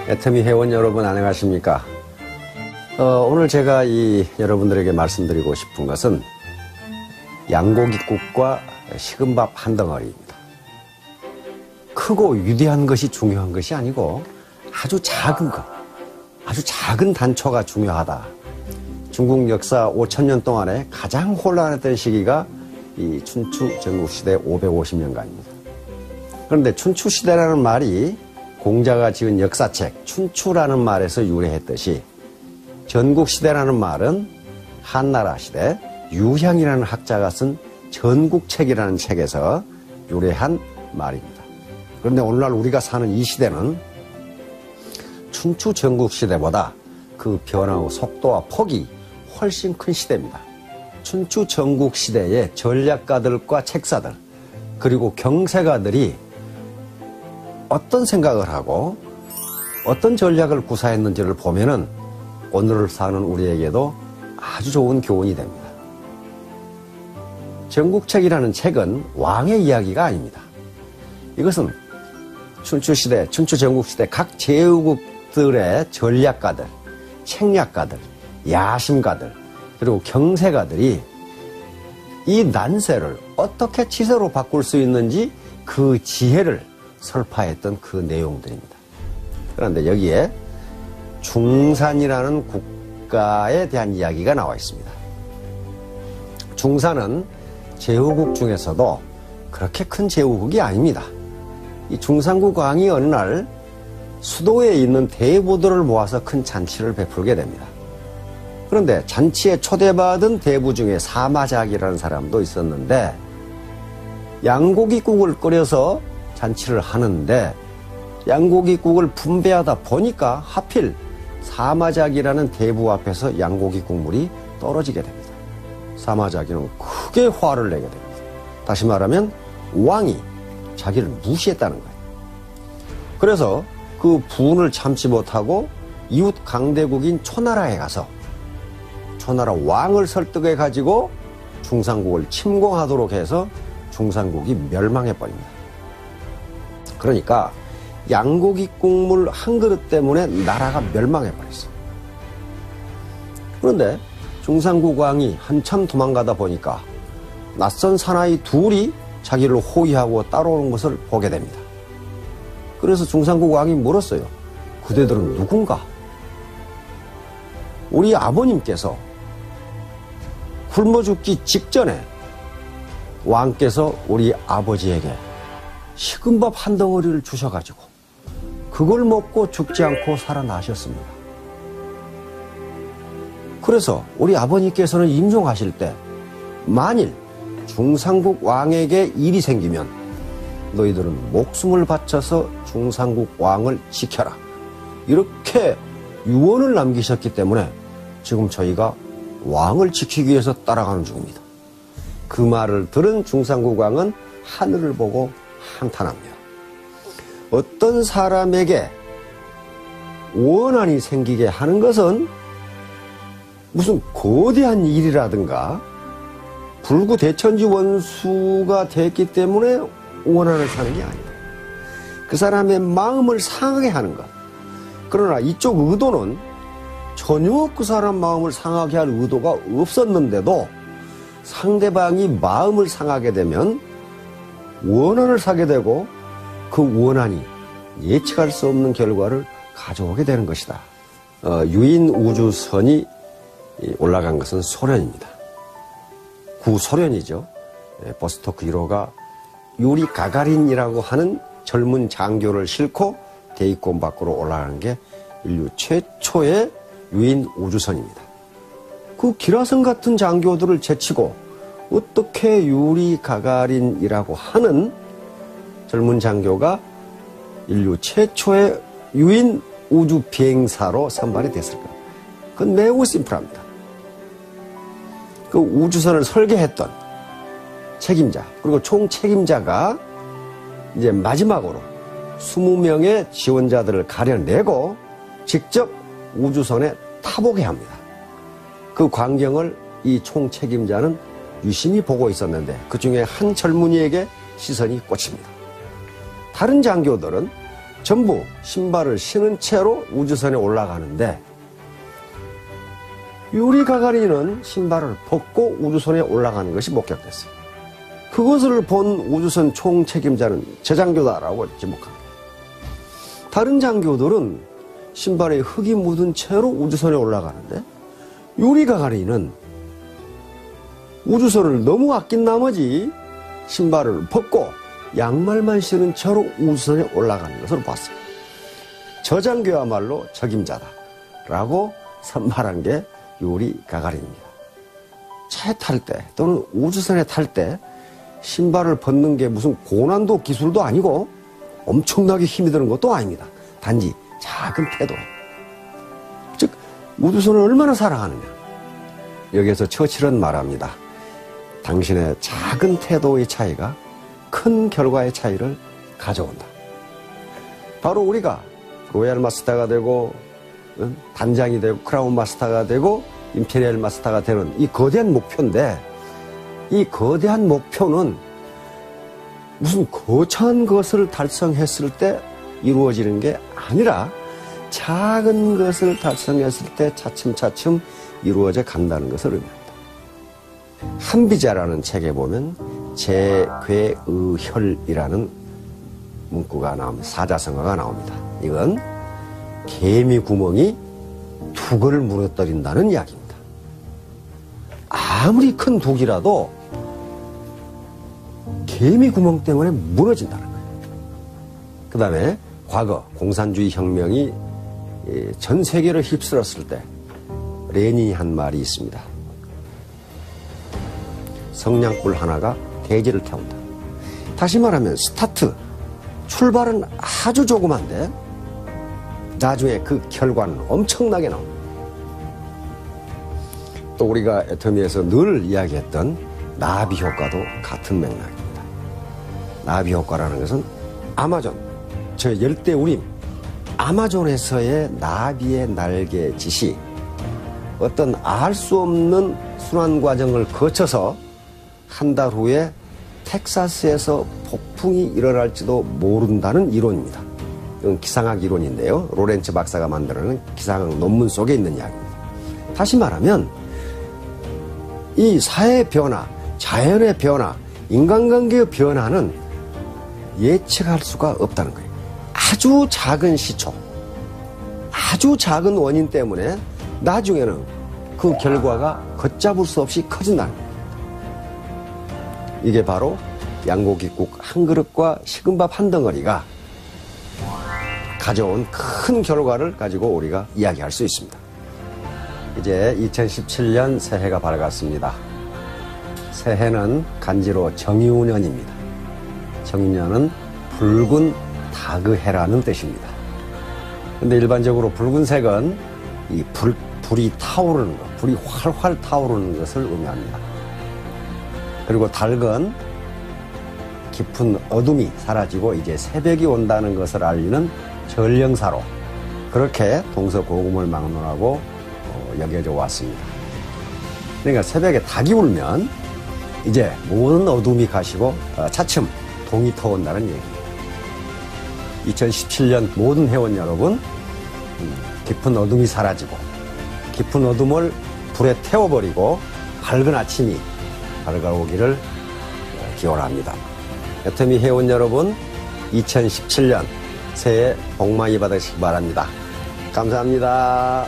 애터미 회원 여러분 안녕하십니까? 오늘 제가 여러분들에게 말씀드리고 싶은 것은 양고기국과 식은밥 한 덩어리입니다. 크고 위대한 것이 중요한 것이 아니고 아주 작은 것, 아주 작은 단초가 중요하다. 중국 역사 5,000년 동안에 가장 혼란했던 시기가 이 춘추 전국시대 550년간입니다. 그런데 춘추시대라는 말이 공자가 지은 역사책 춘추라는 말에서 유래했듯이 전국시대라는 말은 한나라 시대 유향이라는 학자가 쓴 전국책이라는 책에서 유래한 말입니다. 그런데 오늘날 우리가 사는 이 시대는 춘추 전국시대보다 그 변화의 속도와 폭이 훨씬 큰 시대입니다. 춘추 전국시대의 전략가들과 책사들 그리고 경세가들이 어떤 생각을 하고 어떤 전략을 구사했는지를 보면은 오늘을 사는 우리에게도 아주 좋은 교훈이 됩니다. 전국책이라는 책은 왕의 이야기가 아닙니다. 이것은 춘추시대, 춘추전국시대 각 제후국들의 전략가들, 책략가들, 야심가들, 그리고 경세가들이 이 난세를 어떻게 치세로 바꿀 수 있는지 그 지혜를 설파했던 그 내용들입니다. 그런데 여기에 중산이라는 국가에 대한 이야기가 나와 있습니다. 중산은 제후국 중에서도 그렇게 큰 제후국이 아닙니다. 이 중산국 왕이 어느 날 수도에 있는 대부들을 모아서 큰 잔치를 베풀게 됩니다. 그런데 잔치에 초대받은 대부 중에 사마작이라는 사람도 있었는데 양고기국을 끓여서 잔치를 하는데 양고기국을 분배하다 보니까 하필 사마작이라는 대부 앞에서 양고기 국물이 떨어지게 됩니다. 사마작이는 크게 화를 내게 됩니다. 다시 말하면 왕이 자기를 무시했다는 거예요. 그래서 그 분을 참지 못하고 이웃 강대국인 초나라에 가서 초나라 왕을 설득해 가지고 중산국을 침공하도록 해서 중산국이 멸망해버립니다. 그러니까 양고기 국물 한 그릇 때문에 나라가 멸망해버렸어요. 그런데 중산국 왕이 한참 도망가다 보니까 낯선 사나이 둘이 자기를 호위하고 따라오는 것을 보게 됩니다. 그래서 중산국 왕이 물었어요. 그대들은 누군가? 우리 아버님께서 굶어 죽기 직전에 왕께서 우리 아버지에게 식은밥 한 덩어리를 주셔가지고 그걸 먹고 죽지 않고 살아나셨습니다. 그래서 우리 아버님께서는 임종하실 때 만일 중산국 왕에게 일이 생기면 너희들은 목숨을 바쳐서 중산국 왕을 지켜라. 이렇게 유언을 남기셨기 때문에 지금 저희가 왕을 지키기 위해서 따라가는 중입니다. 그 말을 들은 중산국 왕은 하늘을 보고 한탄합니다. 어떤 사람에게 원한이 생기게 하는 것은 무슨 거대한 일이라든가 불구대천지 원수가 됐기 때문에 원한을 사는 게 아니다. 그 사람의 마음을 상하게 하는 것. 그러나 이쪽 의도는 전혀 그 사람 마음을 상하게 할 의도가 없었는데도 상대방이 마음을 상하게 되면 원한을 사게 되고 그 원한이 예측할 수 없는 결과를 가져오게 되는 것이다. 유인 우주선이 올라간 것은 소련입니다. 구소련이죠. 보스토크 1호가 유리 가가린이라고 하는 젊은 장교를 싣고 대기권 밖으로 올라가는 게 인류 최초의 유인 우주선입니다. 그 기라성 같은 장교들을 제치고 어떻게 유리 가가린이라고 하는 젊은 장교가 인류 최초의 유인 우주 비행사로 선발이 됐을까? 그건 매우 심플합니다. 그 우주선을 설계했던 책임자, 그리고 총 책임자가 이제 마지막으로 20명의 지원자들을 가려내고 직접 우주선에 타보게 합니다. 그 광경을 이 총 책임자는 유심히 보고 있었는데 그 중에 한 젊은이에게 시선이 꽂힙니다. 다른 장교들은 전부 신발을 신은 채로 우주선에 올라가는데 유리 가가린은 신발을 벗고 우주선에 올라가는 것이 목격됐어요. 그것을 본 우주선 총책임자는 저장교다라고 지목합니다. 다른 장교들은 신발에 흙이 묻은 채로 우주선에 올라가는데 유리 가가린은 우주선을 너무 아낀 나머지 신발을 벗고 양말만 신은 채로 우주선에 올라가는 것을 봤어요. 저 장교야말로 적임자다라고 선발한 게 유리 가가린입니다. 차에 탈 때 또는 우주선에 탈 때 신발을 벗는 게 무슨 고난도 기술도 아니고 엄청나게 힘이 드는 것도 아닙니다. 단지 작은 태도예요. 즉 우주선을 얼마나 사랑하느냐. 여기에서 처칠은 말합니다. 당신의 작은 태도의 차이가 큰 결과의 차이를 가져온다. 바로 우리가 로얄 마스터가 되고 단장이 되고 크라운 마스터가 되고 임페리얼 마스터가 되는 이 거대한 목표인데 이 거대한 목표는 무슨 거창한 것을 달성했을 때 이루어지는 게 아니라 작은 것을 달성했을 때 차츰차츰 이루어져 간다는 것을 의미합니다. 한비자라는 책에 보면 재괴의혈이라는 문구가 나옵니다. 사자성어가 나옵니다. 이건 개미 구멍이 둑을 무너뜨린다는 이야기입니다. 아무리 큰 둑이라도 개미 구멍 때문에 무너진다는 거예요. 그 다음에 과거 공산주의 혁명이 전 세계를 휩쓸었을 때 레닌이 한 말이 있습니다. 성냥불 하나가 대지를 태운다. 다시 말하면 스타트, 출발은 아주 조그만데 나중에 그 결과는 엄청나게 나옵니다. 또 우리가 애터미에서 늘 이야기했던 나비 효과도 같은 맥락입니다. 나비 효과라는 것은 아마존, 저 열대우림, 아마존에서의 나비의 날개짓이 어떤 알 수 없는 순환 과정을 거쳐서 한 달 후에 텍사스에서 폭풍이 일어날지도 모른다는 이론입니다. 이건 기상학 이론인데요. 로렌츠 박사가 만들어낸 기상학 논문 속에 있는 이야기입니다. 다시 말하면 이 사회의 변화, 자연의 변화, 인간관계의 변화는 예측할 수가 없다는 거예요. 아주 작은 시초, 아주 작은 원인 때문에 나중에는 그 결과가 걷잡을 수 없이 커진다는 거예요. 이게 바로 양고기국 한 그릇과 식은밥 한 덩어리가 가져온 큰 결과를 가지고 우리가 이야기할 수 있습니다. 이제 2017년 새해가 밝았습니다. 새해는 간지로 정유년입니다. 정유년은 붉은 다그해라는 뜻입니다. 근데 일반적으로 붉은색은 이 불이 타오르는 것, 불이 활활 타오르는 것을 의미합니다. 그리고 닭은 깊은 어둠이 사라지고 이제 새벽이 온다는 것을 알리는 전령사로 그렇게 동서고금을 막론하고 여겨져 왔습니다. 그러니까 새벽에 닭이 울면 이제 모든 어둠이 가시고 차츰 동이 터온다는 얘기입니다. 2017년 모든 회원 여러분, 깊은 어둠이 사라지고 깊은 어둠을 불에 태워버리고 밝은 아침이 밝아오기를 기원합니다. 애터미 회원 여러분, 2017년 새해 복 많이 받으시기 바랍니다. 감사합니다.